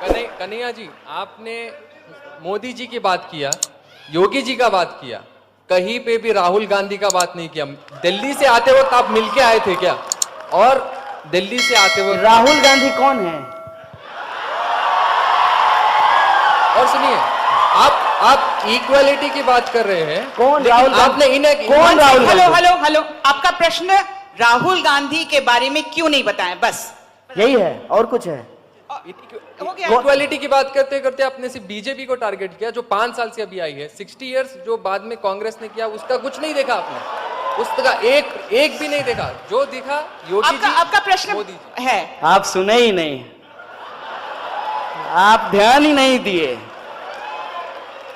कन्हैया जी, आपने मोदी जी की बात किया, योगी जी का बात किया, कहीं पे भी राहुल गांधी का बात नहीं किया। दिल्ली से आते वक्त आप मिलके आए थे क्या? और दिल्ली से आते वक्त राहुल गांधी कौन है? और सुनिए, आप इक्वालिटी की बात कर रहे हैं। कौन लेकिन राहुल आपने कौन Rahul hello Gandhi? Hello hello, आपका प्रश्न राहुल गांधी के बारे में क्यों नहीं बताया? बस यही है, और कुछ है? हो गया। इक्वालिटी की बात करते करते आपने सिर्फ बीजेपी को टारगेट किया, जो 5 साल से अभी आई है। 60 इयर्स जो बाद में कांग्रेस ने किया, उसका कुछ नहीं देखा आपने, उसका एक भी नहीं देखा। जो दिखा योगी जी, आपका प्रश्न मोदी जी। है, आप सुने ही नहीं, आप ध्यान ही नहीं दिए।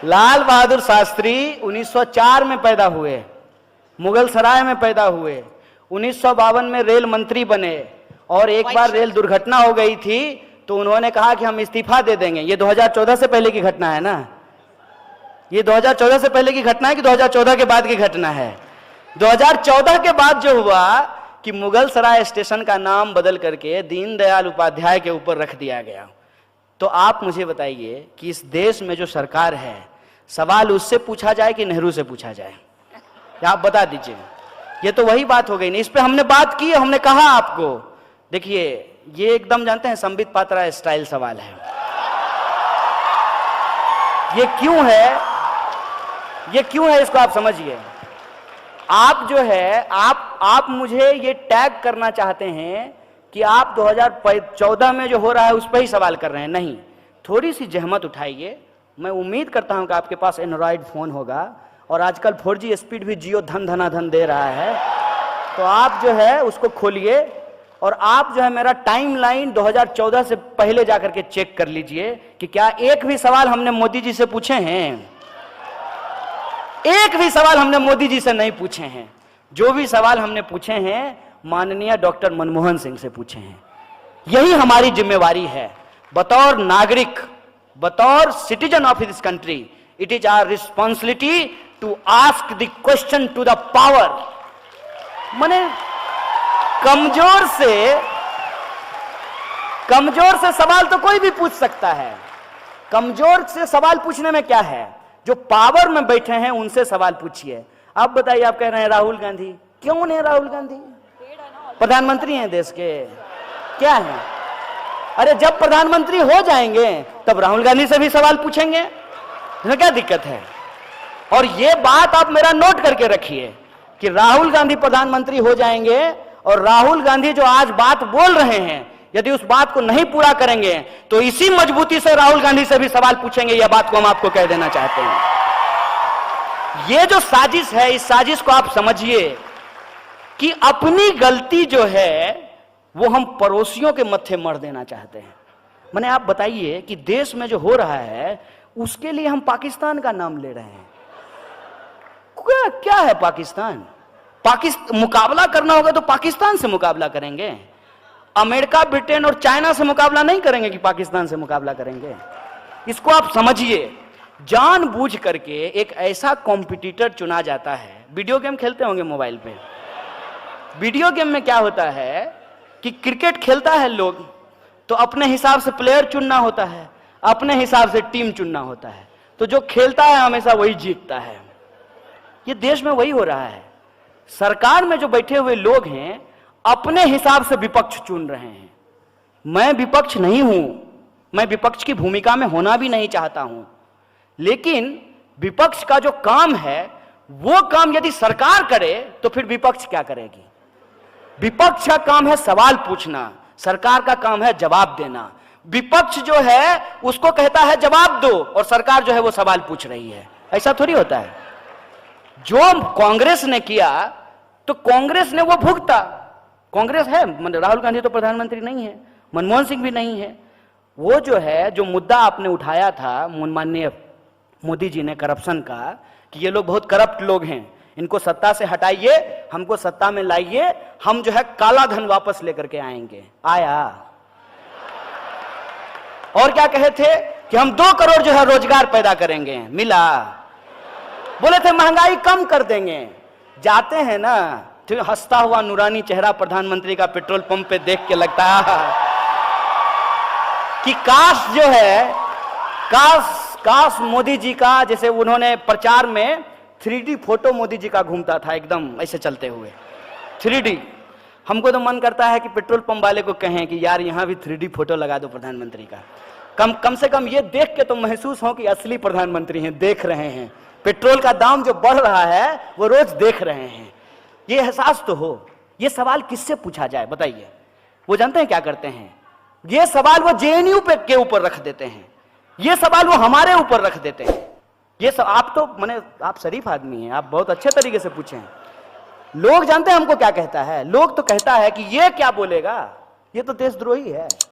लाल बहादुर शास्त्री 1904 में पैदा हुए, मुगल सराय में पैदा हुए, 1952 में रेल मंत्री बने, और एक बार रेल दुर्घटना हो गई थी तो उन्होंने कहा कि हम इस्तीफा दे देंगे। ये 2014 से पहले की घटना है ना? ये 2014 से पहले की घटना है कि 2014 के बाद की घटना है? 2014 के बाद जो हुआ कि मुगल सराय स्टेशन का नाम बदल करके दीनदयाल उपाध्याय के ऊपर रख दिया गया। तो आप मुझे बताइए कि इस देश में जो सरकार है, सवाल उससे पूछा जाए कि नेहरू से पूछा जाए? आप बता दीजिए। ये तो वही बात हो गई ना, इस पे हमने बात की, हमने कहा आपको। देखिए, ये एकदम जानते हैं संबित पात्रा स्टाइल सवाल है। ये क्यों है, ये क्यों है, इसको आप समझिए। आप जो है, आप मुझे ये टैग करना चाहते हैं कि आप 2014 में जो हो रहा है उस पर ही सवाल कर रहे हैं। नहीं, थोड़ी सी जहमत उठाइए। मैं उम्मीद करता हूं कि आपके पास एंड्रॉइड फोन होगा, और आजकल 4G स्पीड भी जियो धन धनाधन दे रहा है, तो आप जो है उसको खोलिए, और आप जो है मेरा टाइमलाइन 2014 से पहले जाकर के चेक कर लीजिए कि क्या एक भी सवाल हमने मोदी जी से पूछे हैं? एक भी सवाल हमने मोदी जी से नहीं पूछे हैं। जो भी सवाल हमने पूछे हैं माननीय डॉक्टर मनमोहन सिंह से पूछे हैं। यही हमारी जिम्मेवारी है बतौर नागरिक, बतौर citizen of this country. It is our responsibility to ask the question to the power. माने कमजोर से सवाल तो कोई भी पूछ सकता है। कमजोर से सवाल पूछने में क्या है? जो पावर में बैठे हैं उनसे सवाल पूछिए। आप बताइए, आप कह रहे हैं राहुल गांधी, क्यों नहीं? राहुल गांधी प्रधानमंत्री हैं देश के, क्या है? अरे जब प्रधानमंत्री हो जाएंगे तब राहुल गांधी से भी सवाल पूछेंगे, इसमें क्या दिक्कत है? और ये बात आप मेरा नोट करके रखिए कि राहुल गांधी प्रधानमंत्री हो जाएंगे, और राहुल गांधी जो आज बात बोल रहे हैं, यदि उस बात को नहीं पूरा करेंगे तो इसी मजबूती से राहुल गांधी से भी सवाल पूछेंगे। यह बात को हम आपको कह देना चाहते हैं। यह जो साजिश है, इस साजिश को आप समझिए कि अपनी गलती जो है वो हम पड़ोसियों के मत्थे मर देना चाहते हैं। मैंने आप बताइए कि देश में जो हो रहा है उसके लिए हम पाकिस्तान का नाम ले रहे हैं। क्या है पाकिस्तान? मुकाबला करना होगा तो पाकिस्तान से मुकाबला करेंगे। अमेरिका, ब्रिटेन और चाइना से मुकाबला नहीं करेंगे कि पाकिस्तान से मुकाबला करेंगे। इसको आप समझिए। जानबूझ करके एक ऐसा कॉम्पिटिटर चुना जाता है। वीडियो गेम खेलते होंगे मोबाइल पे। वीडियो गेम में क्या होता है कि क्रिकेट खेलता है लोग तो अपने हिसाब से प्लेयर चुनना होता है, अपने हिसाब से टीम चुनना होता है, तो जो खेलता है हमेशा वही जीतता है। ये देश में वही हो रहा है। सरकार में जो बैठे हुए लोग हैं अपने हिसाब से विपक्ष चुन रहे हैं। मैं विपक्ष नहीं हूं, मैं विपक्ष की भूमिका में होना भी नहीं चाहता हूं, लेकिन विपक्ष का जो काम है वो काम यदि सरकार करे तो फिर विपक्ष क्या करेगी? विपक्ष का काम है सवाल पूछना, सरकार का काम है जवाब देना। विपक्ष जो है उसको कहता है जवाब दो, और सरकार जो है वो सवाल पूछ रही है। ऐसा थोड़ी होता है। जो कांग्रेस ने किया तो कांग्रेस ने वो भुगता। कांग्रेस है, राहुल गांधी तो प्रधानमंत्री नहीं है, मनमोहन सिंह भी नहीं है। वो जो है, जो मुद्दा आपने उठाया था माननीय मोदी जी ने करप्शन का, कि ये लोग बहुत करप्ट लोग हैं, इनको सत्ता से हटाइए, हमको सत्ता में लाइए, हम जो है काला धन वापस लेकर के आएंगे। आया। और क्या कहे थे कि हम 2 करोड़ जो है रोजगार पैदा करेंगे, मिला। बोले थे महंगाई कम कर देंगे। जाते हैं ना, तो हंसता हुआ नूरानी चेहरा प्रधानमंत्री का पेट्रोल पंप पे देख के लगता है कि काश जो है, काश मोदी जी का, जैसे उन्होंने प्रचार में 3D फोटो मोदी जी का घूमता था एकदम ऐसे चलते हुए 3D। हमको तो मन करता है कि पेट्रोल पंप वाले को कहें कि यार यहां भी 3D फोटो लगा दो प्रधानमंत्री का, कम से कम ये देख के तो महसूस हो कि असली प्रधानमंत्री हैं, देख रहे हैं, पेट्रोल का दाम जो बढ़ रहा है वो रोज देख रहे हैं, ये एहसास तो हो। ये सवाल किससे पूछा जाए बताइए? वो जानते हैं क्या करते हैं? ये सवाल वो जेएनयू के ऊपर रख देते हैं, ये सवाल वो हमारे ऊपर रख देते हैं। ये सब आप तो माने आप शरीफ आदमी हैं, आप बहुत अच्छे तरीके से पूछे हैं। लोग जानते हैं हमको क्या कहता है? लोग तो कहता है कि ये क्या बोलेगा, ये तो देशद्रोही है।